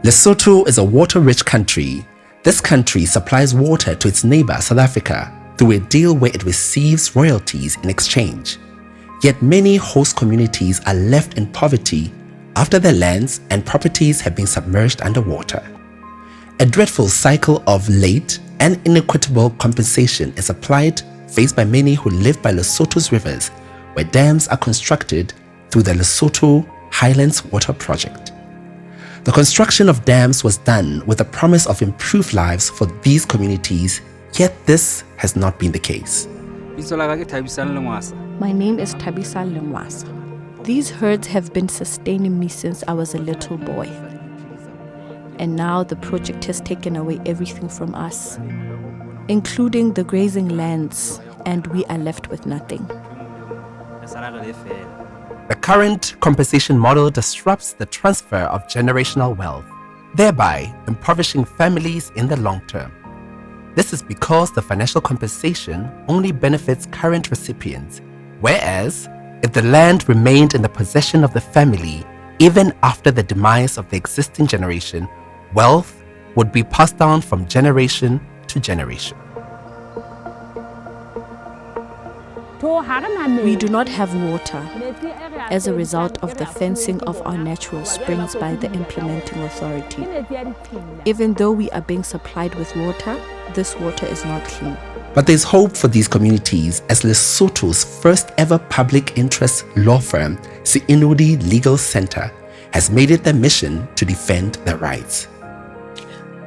Lesotho is a water-rich country. This country supplies water to its neighbor South Africa through a deal where it receives royalties in exchange. Yet many host communities are left in poverty after their lands and properties have been submerged underwater. A dreadful cycle of late and inequitable compensation is applied, faced by many who live by Lesotho's rivers, where dams are constructed through the Lesotho Highlands Water Project. The construction of dams was done with the promise of improved lives for these communities, yet this has not been the case. My name is Thabisa Lengwasa. These herds have been sustaining me since I was a little boy. And now the project has taken away everything from us, including the grazing lands, and we are left with nothing. The current compensation model disrupts the transfer of generational wealth, thereby impoverishing families in the long term. This is because the financial compensation only benefits current recipients, whereas if the land remained in the possession of the family even after the demise of the existing generation, wealth would be passed down from generation to generation. We do not have water as a result of the fencing of our natural springs by the implementing authority. Even though we are being supplied with water, this water is not clean. But there's hope for these communities as Lesotho's first ever public interest law firm, Seinoli Legal Centre, has made it their mission to defend their rights.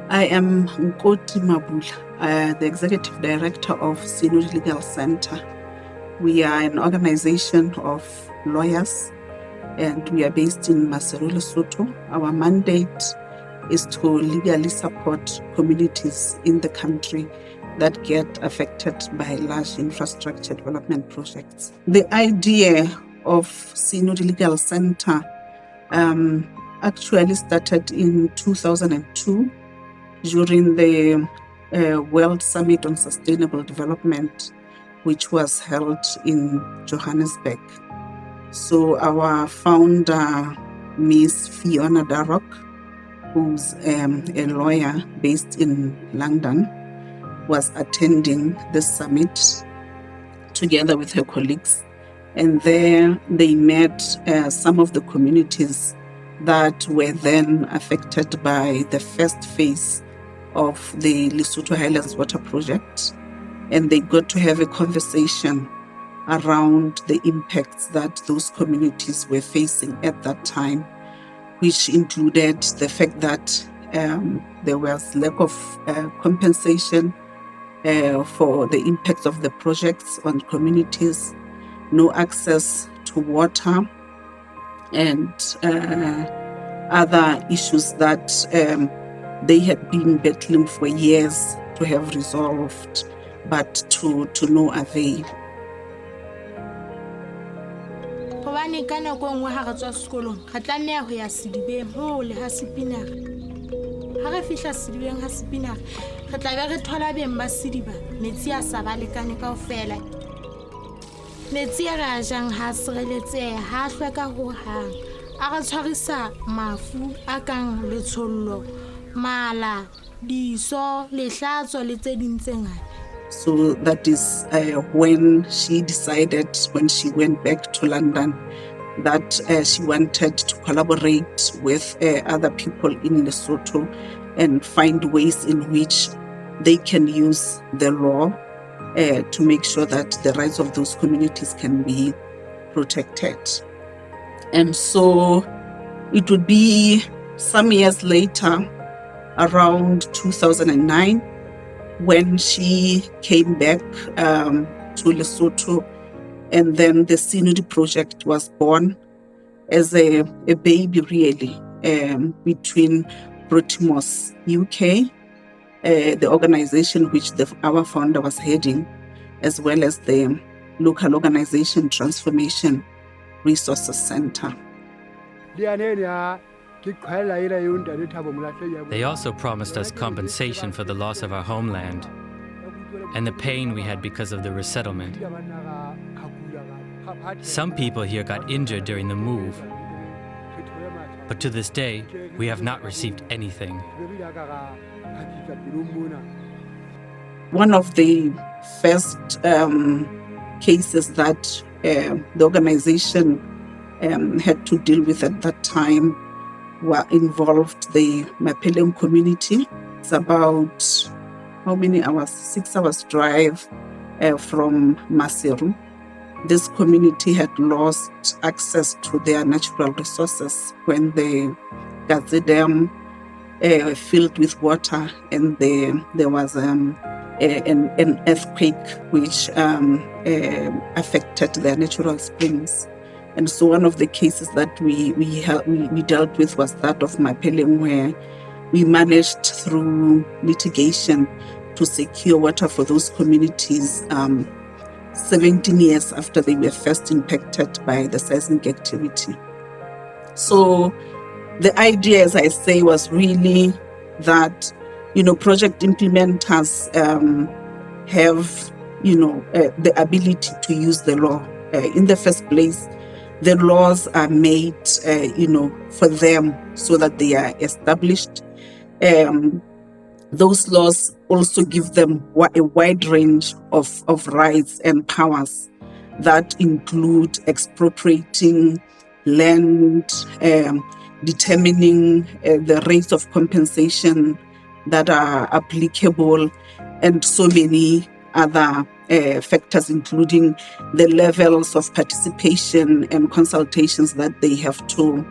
I am Nkoti Mabula, the Executive Director of Seinoli Legal Centre. We are an organization of lawyers and we are based in Maseru, Lesotho. Our mandate is to legally support communities in the country that get affected by large infrastructure development projects. The idea of Seinoli Legal Centre actually started in 2002 during the World Summit on Sustainable Development, which was held in Johannesburg. So our founder, Ms. Fiona Darroch, who's a lawyer based in London, was attending the summit together with her colleagues. And there they met some of the communities that were then affected by the first phase of the Lesotho Highlands Water Project. And they got to have a conversation around the impacts that those communities were facing at that time, which included the fact that there was lack of compensation for the impacts of the projects on communities, no access to water, and other issues that they had been battling for years to have resolved, but to no avail. Hobane ka nako nngwe ha re tswa sekolong ga tlameha ho ya sedibeng ho le ha sepinara ha re fihla sedibeng ha sepinara re tla be re thola beng ba sediba metsi a sa ba lekane kaofela metsi a ra jang ha sireletseha ha hlweka ho hang a re tshwarisa mafu a kang letsollo mala diso lehlatso le tse ding tse ngata. So that is when she decided, when she went back to London, that she wanted to collaborate with other people in Lesotho and find ways in which they can use the law to make sure that the rights of those communities can be protected. And so it would be some years later, around 2009, when she came back to Lesotho, and then the Seinoli project was born as a baby, really, between Protimos UK, the organization which our founder was heading, as well as the local organization Transformation Resources Center. They also promised us compensation for the loss of our homeland and the pain we had because of the resettlement. Some people here got injured during the move. but to this day, we have not received anything. One of the first cases that the organization had to deal with at that time involved the Mapelem community. It's about how many hours? 6 hours drive from Maseru. This community had lost access to their natural resources when the Gazi Dam filled with water, and there was an earthquake which affected their natural springs. And so one of the cases that we dealt with was that of Mapelem, where we managed through litigation to secure water for those communities 17 years after they were first impacted by the seismic activity. So the idea, as I say, was really that, project implementers have, the ability to use the law. In the first place, the laws are made, for them so that they are established. Those laws also give them a wide range of rights and powers that include expropriating land, determining the rates of compensation that are applicable, and so many other factors, including the levels of participation and consultations that they have to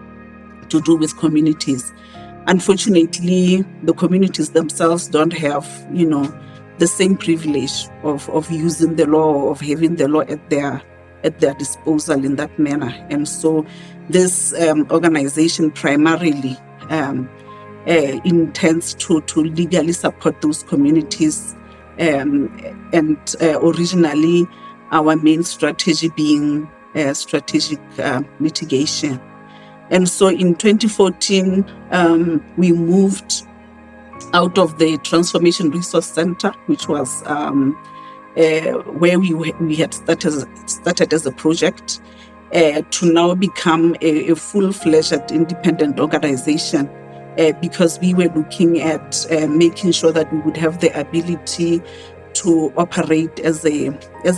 do with communities. Unfortunately, the communities themselves don't have, the same privilege of using the law, of having the law at their disposal in that manner. And so this organization primarily intends to legally support those communities, and originally our main strategy being strategic litigation. And so in 2014, we moved out of the Transformation Resource Center, which was where we had started as a project, to now become a full-fledged independent organization, because we were looking at making sure that we would have the ability to operate as a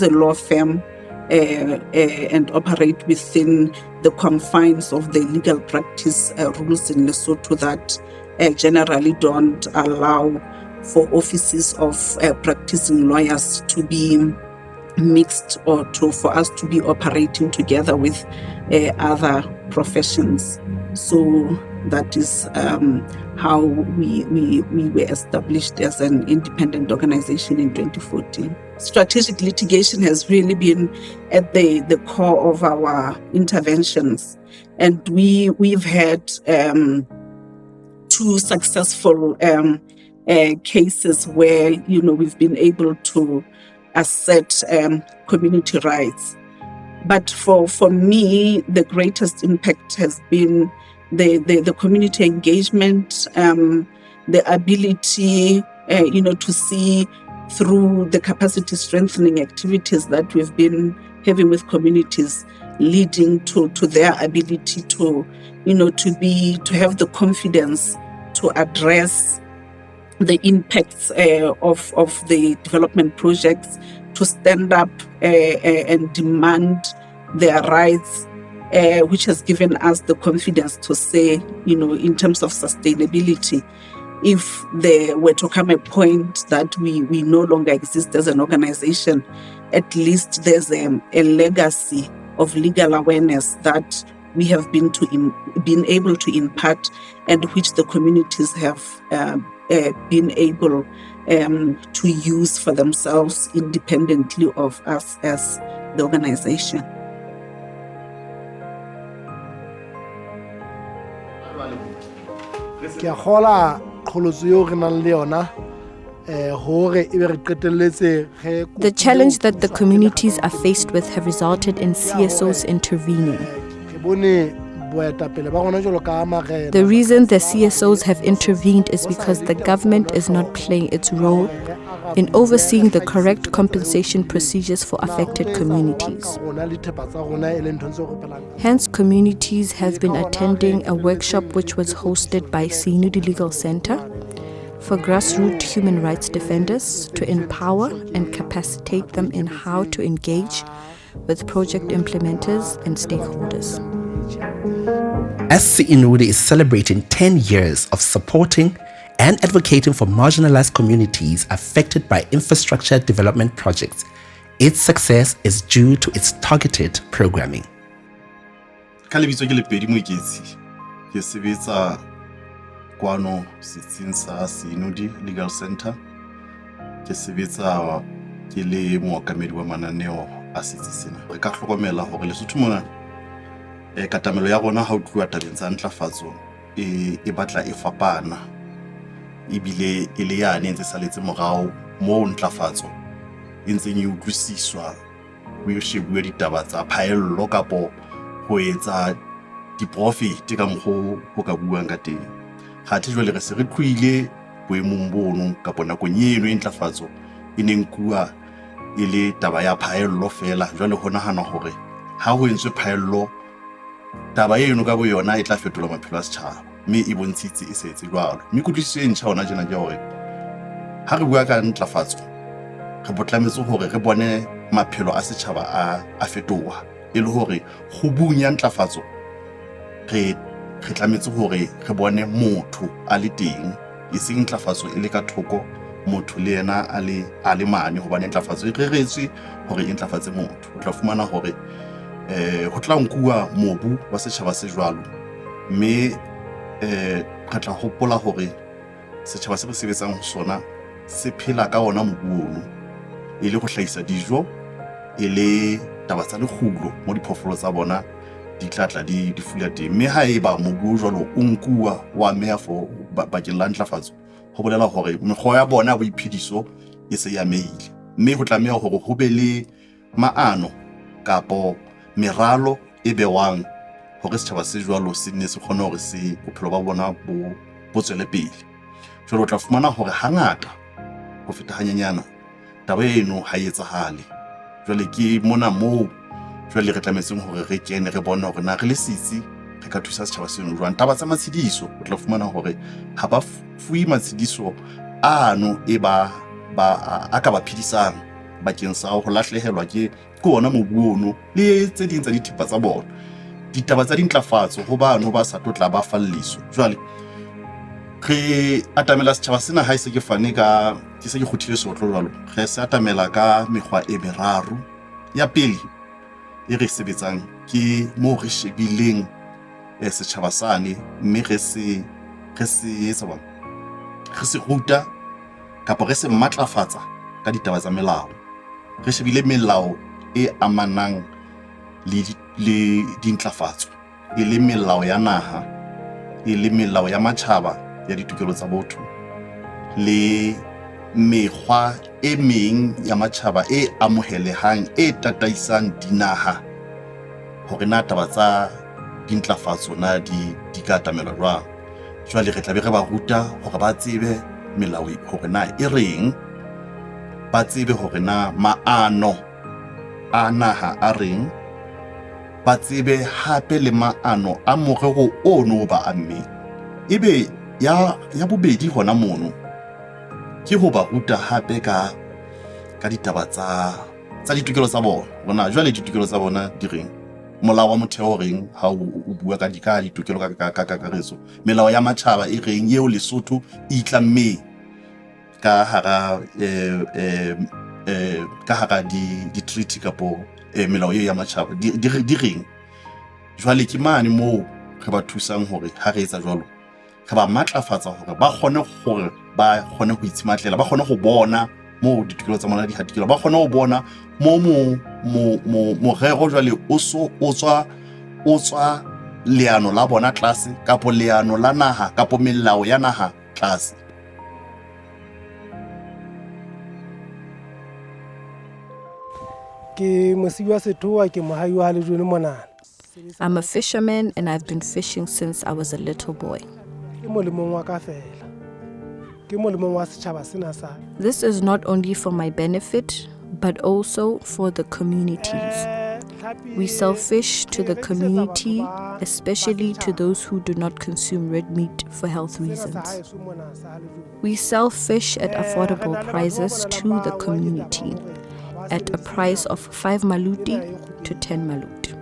law firm, and operate within the confines of the legal practice rules in Lesotho that generally don't allow for offices of practicing lawyers to be mixed, or for us to be operating together with other professions. So that is how we were established as an independent organization in 2014. Strategic litigation has really been at the core of our interventions, and we've had 2 successful cases where we've been able to assert community rights. But for me, the greatest impact has been the community engagement, the ability to see through the capacity strengthening activities that we've been having with communities, leading to their ability to have the confidence to address the impacts of the development projects, to stand up and demand their rights, which has given us the confidence to say, in terms of sustainability, if there were to come a point that we no longer exist as an organization, at least there's a legacy of legal awareness that we have been able to impart, and which the communities have been able to use for themselves independently of us as the organization. The challenge that the communities are faced with have resulted in CSOs intervening. The reason the CSOs have intervened is because the government is not playing its role in overseeing the correct compensation procedures for affected communities. Hence, communities have been attending a workshop which was hosted by Seinoli Legal Centre for grassroots human rights defenders to empower and capacitate them in how to engage with project implementers and stakeholders. As Seinoli is celebrating 10 years of supporting and advocating for marginalized communities affected by infrastructure development projects, its success is due to its targeted programming. Ka lebitso ke Lepedi Moeketsi, ke sebetsa kwano setsing sa Seinoli Legal Centre. Ke sebetsa ke le mookamedi wa mananeo a setsi sena. Re ka hlokomela hore Lesotho mona katamelo ya rona ha o tluwa tabeng tsa ntlafatso e batla e fapana ebile e le yane ntse saletse morao mo ntlafatso e ntseng e utlwisiswa ho shebuwe ditaba tsa phaello kapo ho etsa diprofit ka mokgo ho ka buang ka teng. Kgathe jwale re se re tluile boemong bono kapo nakong eno e ntlafatso e neng kuwa e le taba ya phaello fela. Jwale ho nahana hore ha ho entswe phaello taba eno ka bo yona e tla fetola maphelo a setjhaba, mme e bontshitse e se etse jwalo. Mme kutlwisiso e ntjha hona jena ke hore ha re bua ka ntlafatso re botlametse hore re bone maphelo a setjhaba a fetoha, e le hore go bunya ntlafatso re tlametse hore re bone motho a le teng, e seng ntlafatso e le ka thoko motho le yena a le mane, hobane ntlafatso e reretswe hore e ntlafatse motho. O tla fumana hore ho tla nkuwa mobu wa setjhaba se jwalo, mme re tla hopola hore setjhaba se re sebetsang ho sona se phela ka ona mobu ono, e le go hlahisa dijo, e le taba tsa lekgulo mo diphoofolo tsa bona di tlatla di fula teng. Mme ha eba mobu jwalo o nkuwa wa meha for bakeng la ntlafatso, ho bolela hore mekgwa ya bona ya boiphediso e se ya meile, mme ho tlameha hore ho be le maano kapo meralo e bewang hore setjhaba se jwalo se ne se kgone hore se bophelo ba bona bo tswele pele. Jwale o tla fumana hore hangata ho feta hanyenyana taba eno ha e etsahale. Jwale ke mona moo jwale re tlametseng hore re kene re bone hore na re le sitsi re ka thusa setjhaba seno jwang. Taba tsa matshediso o tla fumana hore ha ba fuwe matshediso ano e ba ka ba phedisang bakeng sa ho lahlehelwa ke ona mobu ono le tse ding tsa dithipa tsa bona. Ditaba tsa dintlafatso ho bano ba sa totla ba falliso. Jwale re atamela setjhaba sena ha se ke fane ka ke se ke khuthile sotlo jwalo, re se atamela ka mekgwa e meraro. Ya pele e re sebetsang ke mo re shebileng setjhaba sane, mme re se ruta kapo re se matlafatsa ka ditaba tsa melao. Re shebile melao e amanang le dintlafatso, e le melao ya naha, e le melao ya matjhaba ya ditokelo tsa botho, le mekgwa e meng ya matjhaba e amohelehang e tataisang dinaha hore na taba tsa dintlafatso na di ka atamelwa jwang. Jwale re tlabe re ba ruta hore ba tsebe melao hore na e reng, ba tsebe hore na maano a naha a reng, ba tsebe hape le maano a morero ono ba amme. Ebe ya bobedi hona mono ke ho ba ruta hape ka ditaba tsa ditokelo tsa bona. Bona jwale ditokelo tsa bona di reng, molao wa motheo reng ha o bua ka ditokelo ka kakaretso, melao ya matjhaba e reng eo Lesotho e itlamme ka hara di treaty kapo melao ya matjhaba di reng. Jwale ke mane moo re ba thusang hore ha re etsa jwalo re ba matlafatsa hore ba kgone ho itshimatlela, ba kgone ho bona mo ditokelo tsa bona di hatikela, ba kgone ho bona mo morero jwale o tswa leano la bona tlase kapo leano la naha kapo melao ya naha tlase. I'm a fisherman and I've been fishing since I was a little boy. This is not only for my benefit, but also for the communities. We sell fish to the community, especially to those who do not consume red meat for health reasons. We sell fish at affordable prices to the community, at a price of 5 maluti to 10 maluti.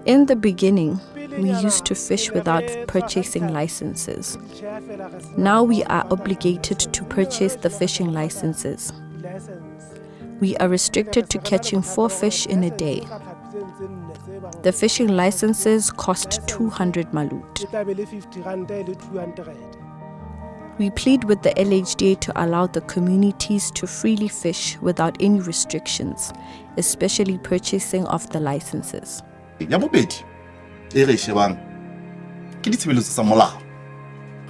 In the beginning, we used to fish without purchasing licenses. Now we are obligated to purchase the fishing licenses. We are restricted to catching 4 fish in a day. The fishing licenses cost 200 malut. We plead with the LHDA to allow the communities to freely fish without any restrictions, especially purchasing of the licenses. Ya bobedi e re shebang ke ditshebeletso tsa molao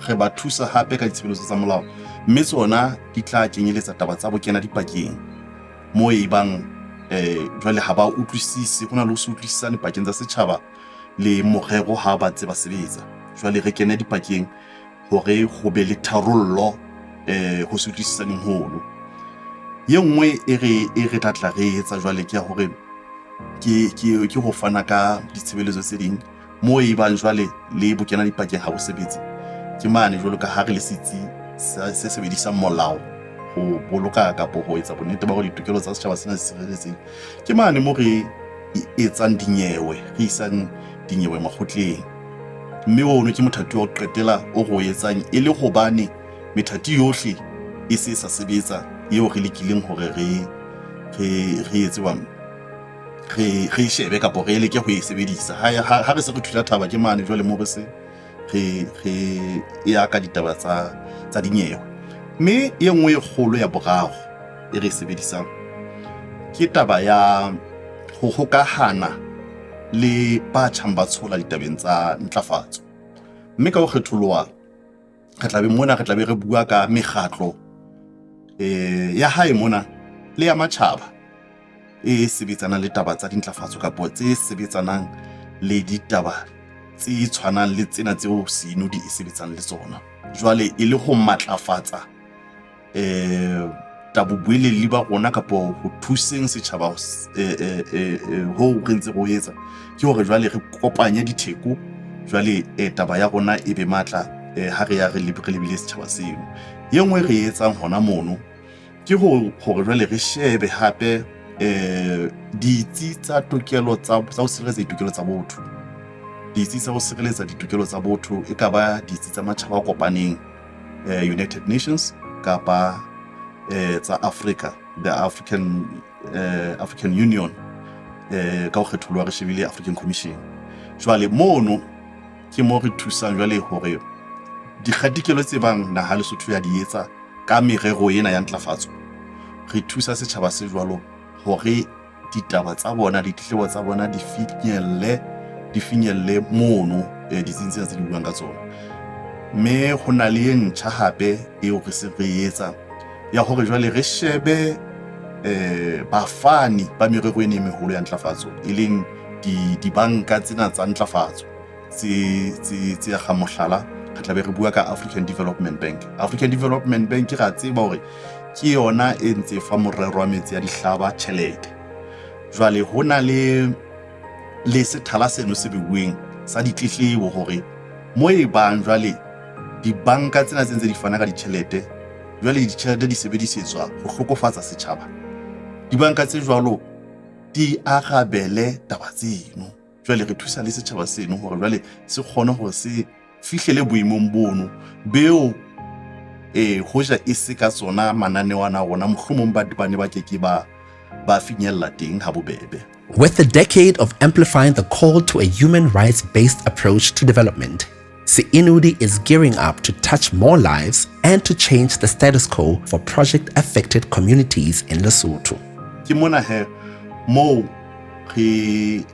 re ba thusa hape ka ditshebeletso tsa molao mme tsona di tla kenyeletsa taba tsa bokena dipakeng mo e bang jwale ha ba utlwisisi hona le ho se utlwisisane pakeng tsa setjhaba le morero ha ba tseba sebetsa jwale re kene dipakeng hore go be le tharollo ho se utlwisisane holo ye nngwe e re tla re etsa jwale ke ya hore ke ho fana ka ditshebeletso tse ding mo e bang jwale le bokena dipakeng ha bo sebetse ke mane jwalo ka ha re le setsi se sebedisang molao ho boloka kapo ho etsa bonnete ba hore ditokelo tsa setjhaba sena di sireletsehile ke mane mo re etsang dinyewe re isang dinyewe makgotleng mme ono ke mothati wa ho qetela o go etsang e le hobane methati yohle e se sa sebetsa eo re lekileng hore re etswang re shebe kapo re leke ho e sebedisa ha re se re thusa thaba ke mane jwale mo re se re ya ka ditaba tsa dinyewe mme e nngwe e kgolo ya boraro e re sebedisang ke taba ya ho hokahana le ba tshamba tshola ditabeng tsa ntlafatso mme ka ho kgetholwa re tla be re bua ka mekgatlo ya hae mona le ya matjhaba e sebetsana le taba tsa dintlafatso kapo tse sebetsanang le ditaba tse tshwanang le tsena tseo Seinoli e sebetsang le tsona jwale e le ho matlafatsa tabobueleli ba rona kapo ho thuseng setjhaba ho re ntse go etsa ke hore jwale re kopanye ditheko jwale taba ya rona e be matla ha re ya re lebile setjhaba seo ye nngwe re etsang hona mono ke hore jwale re shebe hape ditsi tsa tokelo tsa ho sireletsa ditokelo tsa botho ditsi tsa ho sireletsa ditokelo tsa botho e ka ba ditsi tsa matjhaba a kopaneng United Nations kapa tsa Africa the African Union ka ho kgetholwa re shebile African Commission jwale mono ke mo re thusang jwale hore dikgatikelo tse bang naha Lesotho ya di etsa ka merero ena ya ntlafatso re thusa setjhaba se jwalo hore ditaba tsa bona ditletlebo tsa bona di finyelle mono ditsing tse di buang ka tsona mme ho na le ntjha hape eo re se re etsa ya hore jwale re shebe bafani ba merero ene meholo ya ntlafatso e leng dibanka tsena tsa ntlafatso tse ga mohlala re tla be re bua ka African Development Bank ra tseba hore ke yona e ntse fa morero wa metsi ya dihlaba tjhelete jwale hona le sethala seno se bueng sa ditletlebo hore mo e bang jwale dibanka tsena tse ntse di fana ka ditjhelete jwale ditjhelete di sebedisetswa ho hlokofatsa setjhaba dibanka tse jwalo di arabele taba tseno jwale re thusa le setjhaba seno hore jwale se kgone hore se fihlele boemong bono beo hoja e se ka tsona mananeo ana rona mohlomong ba bane ba keke ba finyella teng ha bobebe. With a decade of amplifying the call to a human rights-based approach to development, Seinoli is gearing up to touch more lives and to change the status quo for project-affected communities in Lesotho. Ke mona he mo re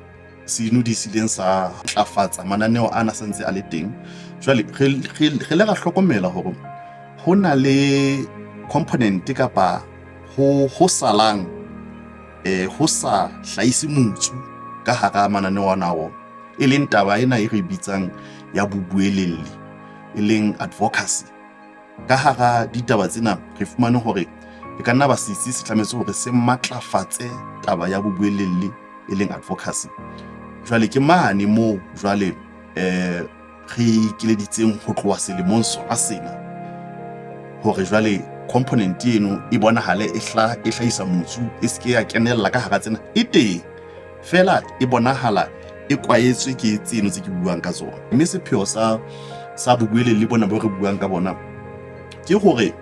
Seinoli sileng sa tlafatsa mananeo ana sentse a le teng jwale re le ga hlokomela hore ho na le component kapa ho salang ho sa hlaisi motsu ka hara mananeo ana o e leng taba ena e re bitsang ya bobuelelli e leng advocacy. Ka hara ditaba tsena re fumane hore e ka nna ba sitsi se tlametse hore se matlafatse taba ya bobuelli e leng advocacy. Jwale ke mane moo jwale re ikeleditseng ho tloha selemong sona sena hore jwale component eno e bonahale e hlahisa motsu e se ke ya kenella ka hara tsena e teng fela e bonahala e kwaetswe ke tseno tse ke buang ka tsona. Mme sepheo sa bobuelli bona bo re buang ka bona ke hore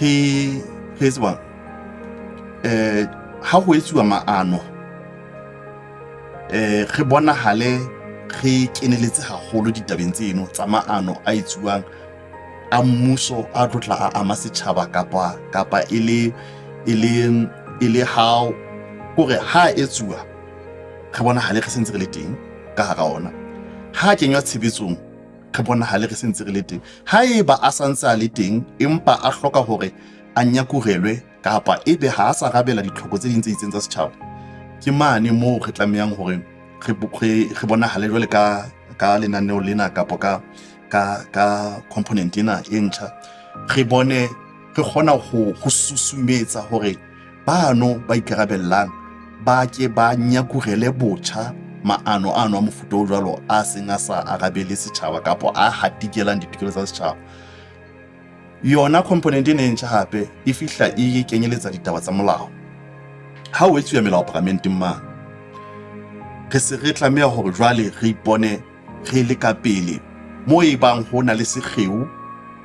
re tsebang ha ho etsuwa maano re bonahale re keneletse haholo ditabeng tseno tsa maano a etsuwang a mmuso a tlotla a ama setjhaba kapa e le how hore ha etsuwa re bonahale re sentse re le teng ka hara ona, ha kenywa tshebetsong re bonahale re sentse re le teng. Ha eba a santse a le teng empa a hloka hore a nyakurelwe kapa ebe ha a sa rabela ditlhoko tse ding tse itseng tsa setjhaba, ke mane moo re tlamehang hore re bonahale jwale ka lenaneo lena kapa ka component ena e ntjha, re kgona ho susumetsa hore bano ba ikarabellang ba ke ba nyakurele botjha maano a mofuta o jwalo a seng a sa arabele setjhaba kapa a hatikelang ditokelo tsa setjhaba. Yona component ena e ntjha hape e fihla e kenyeletsa ditaba tsa molao. Ha o etsuwa melao parlamenteng mane, re se re tlameha hore jwale re ipone re le ka pele moo e bang ho na le sekgeo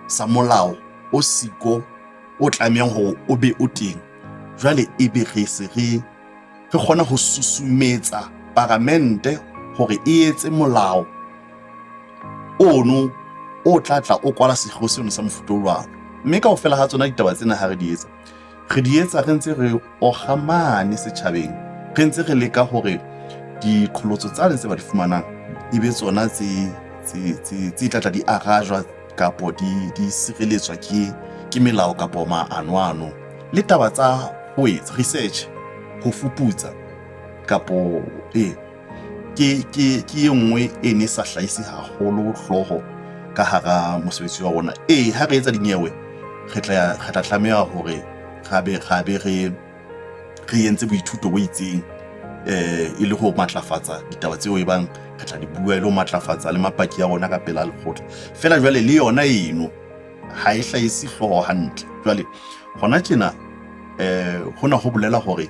sa molao o siko o tlamehang hore o be o teng. Jwale ebe re kgona ho susumetsa parlamente hore e etse molao ono o tlatla o kwala sekgeo seno sa mofuta o jwalo. Mme kaofela ha tsona ditaba tsena ha re di etsa re ntse re ogamane setjhabeng, re ntse re leka hore diqholotso tsa tse ba di fumanang ebe tsona tse tlatla di arajwa kapo di sireletswa ke melao kapo maano le taba tsa ho etsa research, ho fuputsa kapo ke e nngwe e ne sa hlahisi haholo hloho ka hara mosebetsi wa rona. Ha re etsa dinyewe re tla tlameha hore gabe re entse boithuto bo itseng e le ho matlafatsa ditaba tseo e bang re tla di bua le ho matlafatsa le mapaki ya rona ka pela lekgotla. Fela jwale le yona eno ha e hlahisi hloho hantle. Jwale hona tjena hona ho bolela hore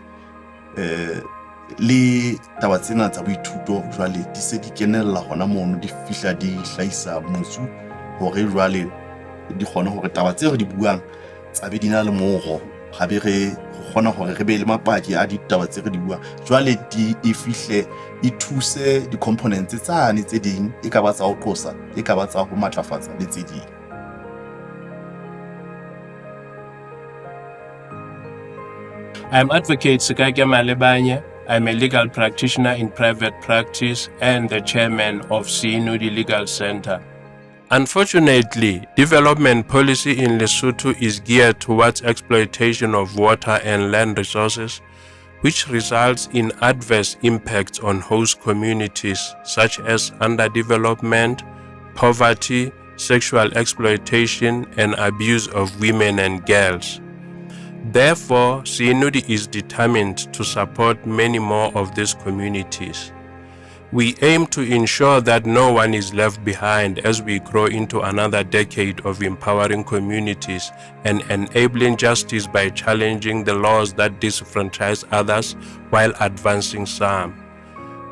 le taba tsena tsa boithuto jwale di se di kenella hona mono, di fihla di hlahisa motsu hore jwale di kgone hore taba tseo re di buang tsa be di na le moro, gabe re kgona hore re be le mapaki a ditaba tse re di buang jwale e fihle e thuse di-components tsane tse ding e ka ba tsa ho qosa, e ka ba tsa ho matlafatsa le tse ding. I'm Advocate Sekake Malebanya. I'm a legal practitioner in private practice and the chairman of Seinoli Legal Centre. Unfortunately, development policy in Lesotho is geared towards exploitation of water and land resources, which results in adverse impacts on host communities such as underdevelopment, poverty, sexual exploitation, and abuse of women and girls. Therefore, Seinoli is determined to support many more of these communities. We aim to ensure that no one is left behind as we grow into another decade of empowering communities and enabling justice by challenging the laws that disenfranchise others while advancing some.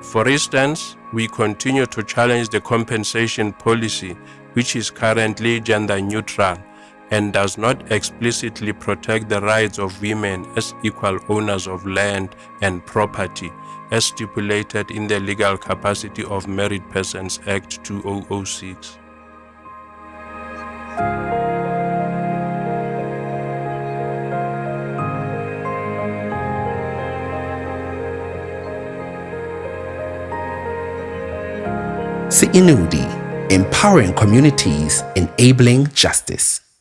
For instance, we continue to challenge the compensation policy, which is currently gender neutral and does not explicitly protect the rights of women as equal owners of land and property, as stipulated in the Legal Capacity of Married Persons Act 2006. Seinoli, empowering communities, enabling justice.